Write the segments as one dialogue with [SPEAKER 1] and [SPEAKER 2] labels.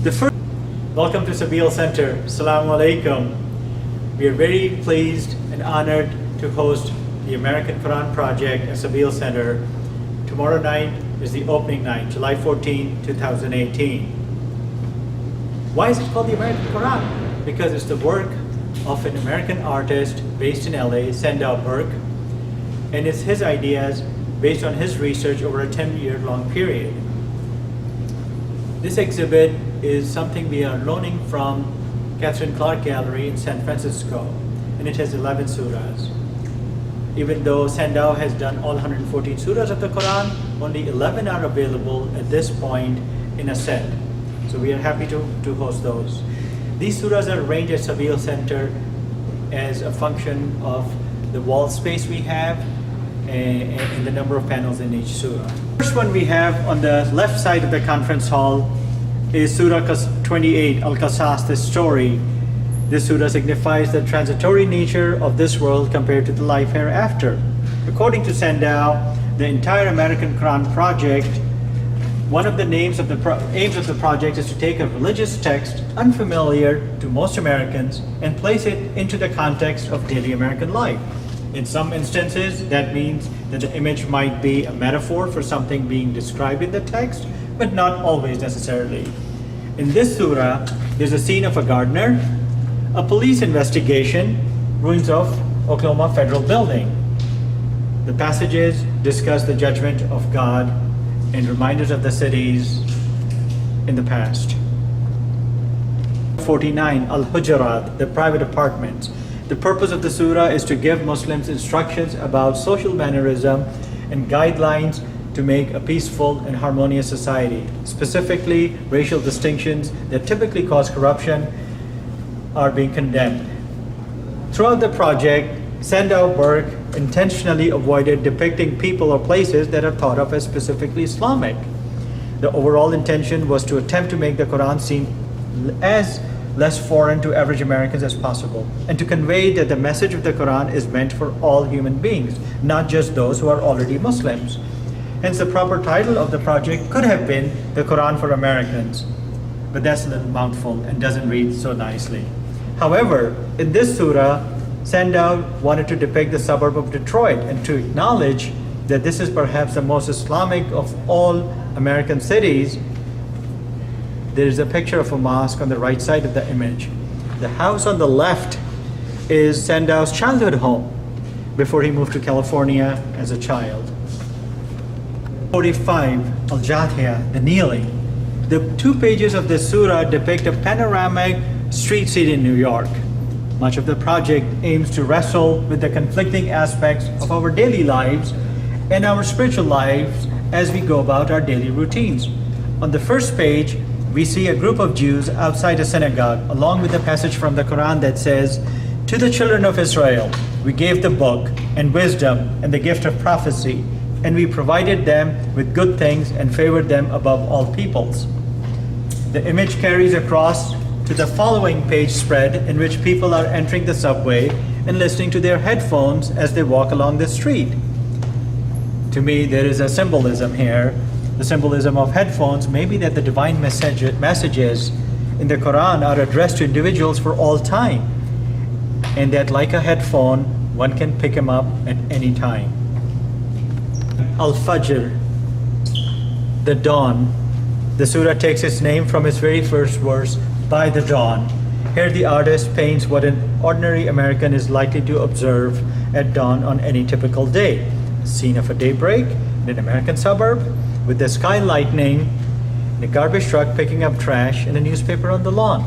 [SPEAKER 1] Welcome to Sabil Center. Assalamu alaikum. We are very pleased and honored to host the American Quran Project at Sabil Center. Tomorrow night is the opening night, July 14, 2018. Why is it called the American Quran? Because it's the work of an American artist based in LA, Sandal Burke, and it's his ideas based on his research over a 10-year-long period. This exhibit is something we are loaning from Catherine Clark Gallery in San Francisco, and it has 11 surahs. Even though Sandal has done all 114 surahs of the Quran, only 11 are available at this point in a set. So we are happy to host those. These surahs are arranged at Sabil Center as a function of the wall space we have and the number of panels in each surah. The first one we have on the left side of the conference hall is Surah 28, Al-Qasas, the story. This surah signifies the transitory nature of this world compared to the life hereafter. According to Sandal, the entire American Quran project, one of the aims of the project is to take a religious text unfamiliar to most Americans and place it into the context of daily American life. In some instances, that means that the image might be a metaphor for something being described in the text, but not always necessarily. In this surah, there's a scene of a gardener, a police investigation, ruins of Oklahoma Federal Building. The passages discuss the judgment of God and reminders of the cities in the past. 49, Al-Hujurat, the private apartments. The purpose of the surah is to give Muslims instructions about social mannerism and guidelines to make a peaceful and harmonious society. Specifically, racial distinctions that typically cause corruption are being condemned. Throughout the project, Sandal Burke intentionally avoided depicting people or places that are thought of as specifically Islamic. The overall intention was to attempt to make the Quran seem as less foreign to average Americans as possible, and to convey that the message of the Quran is meant for all human beings, not just those who are already Muslims. Hence, the proper title of the project could have been The Quran for Americans, but that's a little mouthful and doesn't read so nicely. However, in this surah, Sandal wanted to depict the suburb of Detroit and to acknowledge that this is perhaps the most Islamic of all American cities. There is a picture of a mosque on the right side of the image. The house on the left is Sandal's childhood home before he moved to California as a child. 45, Al-Jathiya, the kneeling. The 2 pages of this surah depict a panoramic street scene in New York. Much of the project aims to wrestle with the conflicting aspects of our daily lives and our spiritual lives as we go about our daily routines. On the first page, we see a group of Jews outside a synagogue, along with a passage from the Quran that says, "To the children of Israel, we gave the book and wisdom and the gift of prophecy, and we provided them with good things and favored them above all peoples." The image carries across to the following page spread, in which people are entering the subway and listening to their headphones as they walk along the street. To me, there is a symbolism here. The symbolism of headphones may be that the divine messages in the Quran are addressed to individuals for all time, and that like a headphone, one can pick them up at any time. Al-Fajr, the dawn. The surah takes its name from its very first verse, by the dawn. Here the artist paints what an ordinary American is likely to observe at dawn on any typical day. A scene of a daybreak in an American suburb, with the sky lightening, and a garbage truck picking up trash, and a newspaper on the lawn.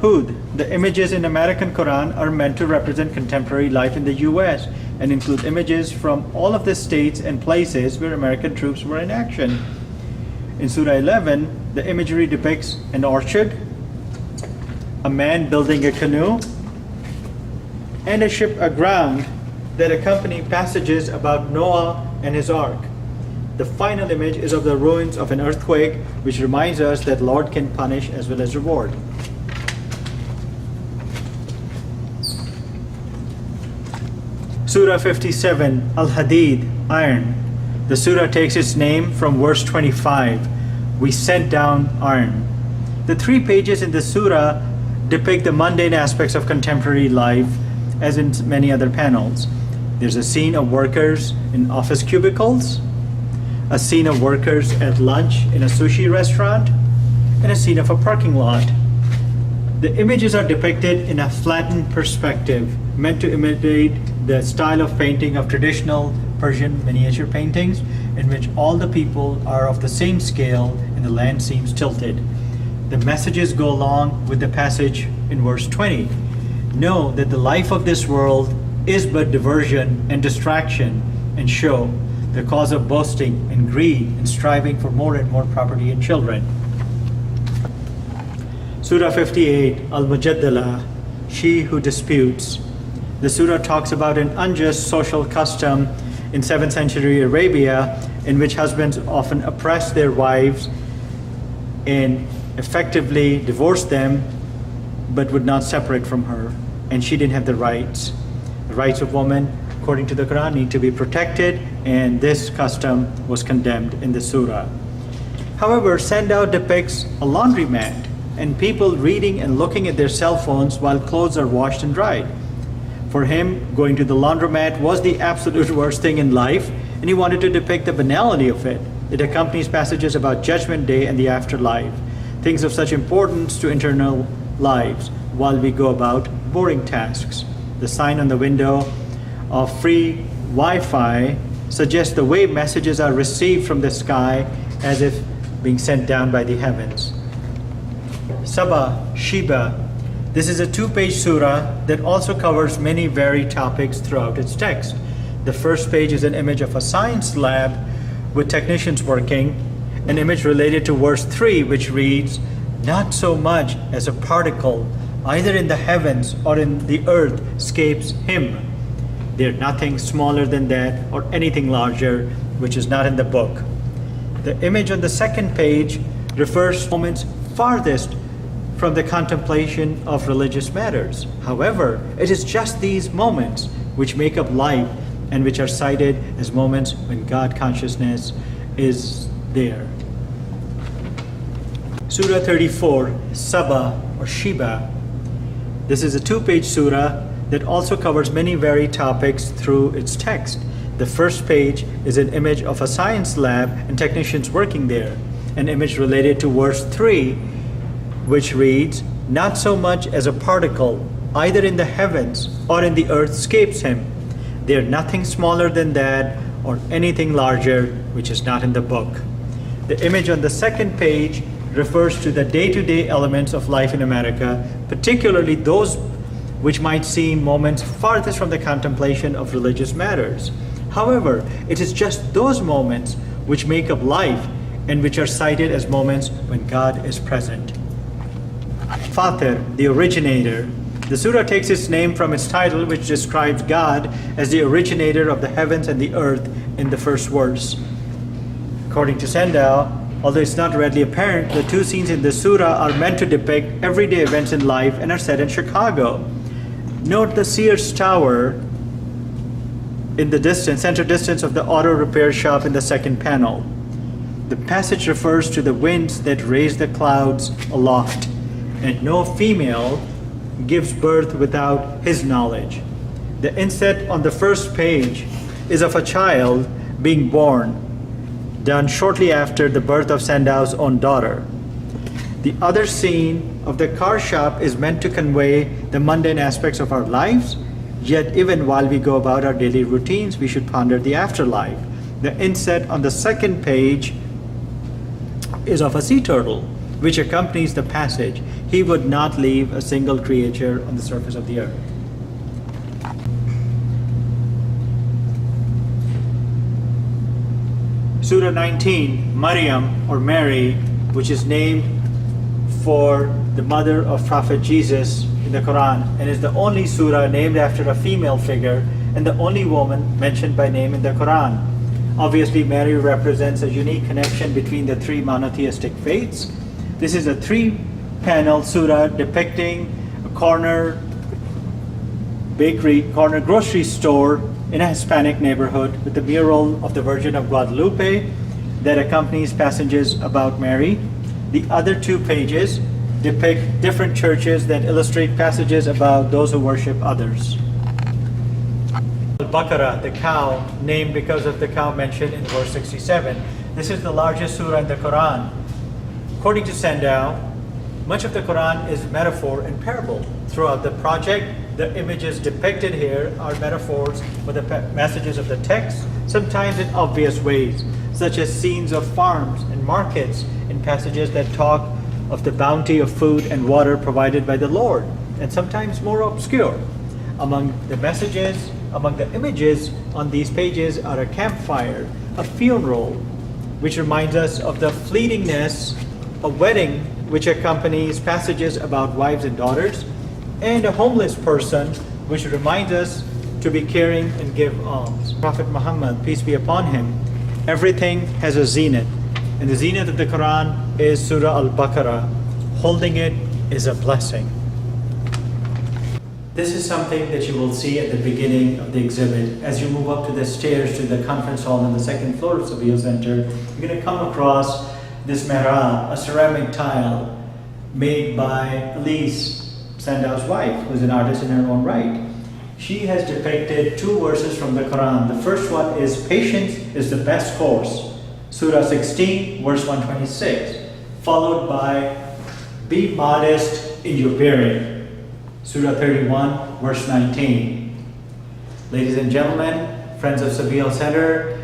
[SPEAKER 1] Hud, the images in American Quran are meant to represent contemporary life in the US and include images from all of the states and places where American troops were in action. In Surah 11, the imagery depicts an orchard, a man building a canoe, and a ship aground that accompany passages about Noah and his ark. The final image is of the ruins of an earthquake, which reminds us that Lord can punish as well as reward. Surah 57, Al-Hadid, iron. The surah takes its name from verse 25. we sent down iron. The 3 pages in the surah depict the mundane aspects of contemporary life, as in many other panels. There's a scene of workers in office cubicles, a scene of workers at lunch in a sushi restaurant, and a scene of a parking lot. The images are depicted in a flattened perspective, meant to imitate the style of painting of traditional Persian miniature paintings, in which all the people are of the same scale and the land seems tilted. The messages go along with the passage in verse 20. Know that the life of this world is but diversion and distraction and show, the cause of boasting and greed and striving for more and more property and children. Surah 58, Al-Mujadala, she who disputes. The surah talks about an unjust social custom in 7th century Arabia, in which husbands often oppressed their wives and effectively divorced them, but would not separate from her, and she didn't have the rights. The rights of women, according to the Quran, need to be protected, and this custom was condemned in the surah. However, Sandow depicts a laundromat and people reading and looking at their cell phones while clothes are washed and dried. For him, going to the laundromat was the absolute worst thing in life, and he wanted to depict the banality of it. It accompanies passages about Judgment Day and the afterlife, things of such importance to eternal lives, while we go about boring tasks. The sign on the window of free Wi-Fi suggests the way messages are received from the sky as if being sent down by the heavens. Saba, Sheba. This is a 2-page surah that also covers many varied topics throughout its text. The first page is an image of a science lab with technicians working, an image related to verse 3, which reads, not so much as a particle, either in the heavens or in the earth, escapes him. They're nothing smaller than that or anything larger, which is not in the book. The image on the second page refers to moments farthest from the contemplation of religious matters. However, it is just these moments which make up life and which are cited as moments when God consciousness is there. Surah 34, Saba or Sheba. This is a 2-page surah that also covers many varied topics through its text. The first page is an image of a science lab and technicians working there. An image related to verse 3, which reads, not so much as a particle, either in the heavens or in the earth, escapes him. They are nothing smaller than that or anything larger, which is not in the book. The image on the second page refers to the day-to-day elements of life in America, particularly those which might seem moments farthest from the contemplation of religious matters. However, it is just those moments which make up life and which are cited as moments when God is present. Fatir, the originator. The surah takes its name from its title, which describes God as the originator of the heavens and the earth in the first verse. According to Sandow, although it's not readily apparent, the 2 scenes in the surah are meant to depict everyday events in life and are set in Chicago. Note the Sears Tower in the distance, center distance of the auto repair shop in the second panel. The passage refers to the winds that raise the clouds aloft, and no female gives birth without his knowledge. The inset on the first page is of a child being born, done shortly after the birth of Sandow's own daughter. The other scene of the car shop is meant to convey the mundane aspects of our lives, yet even while we go about our daily routines, we should ponder the afterlife. The inset on the second page is of a sea turtle, which accompanies the passage, he would not leave a single creature on the surface of the earth. Surah 19, Maryam or Mary, which is named for the mother of Prophet Jesus in the Quran, and is the only surah named after a female figure and the only woman mentioned by name in the Quran. Obviously, Mary represents a unique connection between the 3 monotheistic faiths. This is a 3-panel surah depicting a corner grocery store in a Hispanic neighborhood with the mural of the Virgin of Guadalupe. that accompanies passages about Mary. The other 2 pages depict different churches that illustrate passages about those who worship others. Al-Baqarah, the cow, named because of the cow mentioned in verse 67. This is the largest surah in the Quran. According to Sandow, much of the Quran is metaphor and parable. Throughout the project, the images depicted here are metaphors for the messages of the text, sometimes in obvious ways, such as scenes of farms and markets in passages that talk of the bounty of food and water provided by the Lord, and sometimes more obscure. Among the images on these pages are a campfire, a funeral, which reminds us of the fleetingness, a wedding, which accompanies passages about wives and daughters, and a homeless person, which reminds us to be caring and give alms. Prophet Muhammad, peace be upon him, everything has a zenith, and the zenith of the Quran is Surah Al-Baqarah. Holding it is a blessing. This is something that you will see at the beginning of the exhibit. As you move up to the stairs to the conference hall on the 2nd floor of Sabeel Center, you're going to come across this mihrab, a ceramic tile made by Elise, Sandow's wife, who's an artist in her own right. She has depicted 2 verses from the Quran. The first one is, patience is the best course, Surah 16, verse 126, followed by, be modest in your bearing, Surah 31, verse 19. Ladies and gentlemen, friends of Sabeel Center,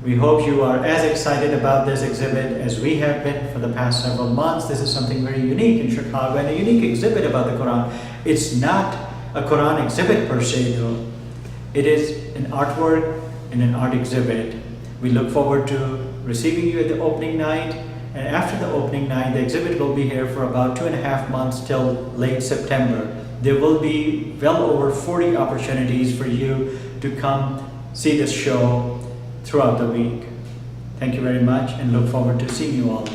[SPEAKER 1] we hope you are as excited about this exhibit as we have been for the past several months. This is something very unique in Chicago, and a unique exhibit about the Quran. It's not a Quran exhibit per se though. It is an artwork and an art exhibit. We look forward to receiving you at the opening night, and after the opening night, the exhibit will be here for about 2.5 months till late September. There will be well over 40 opportunities for you to come see this show throughout the week. Thank you very much, and look forward to seeing you all.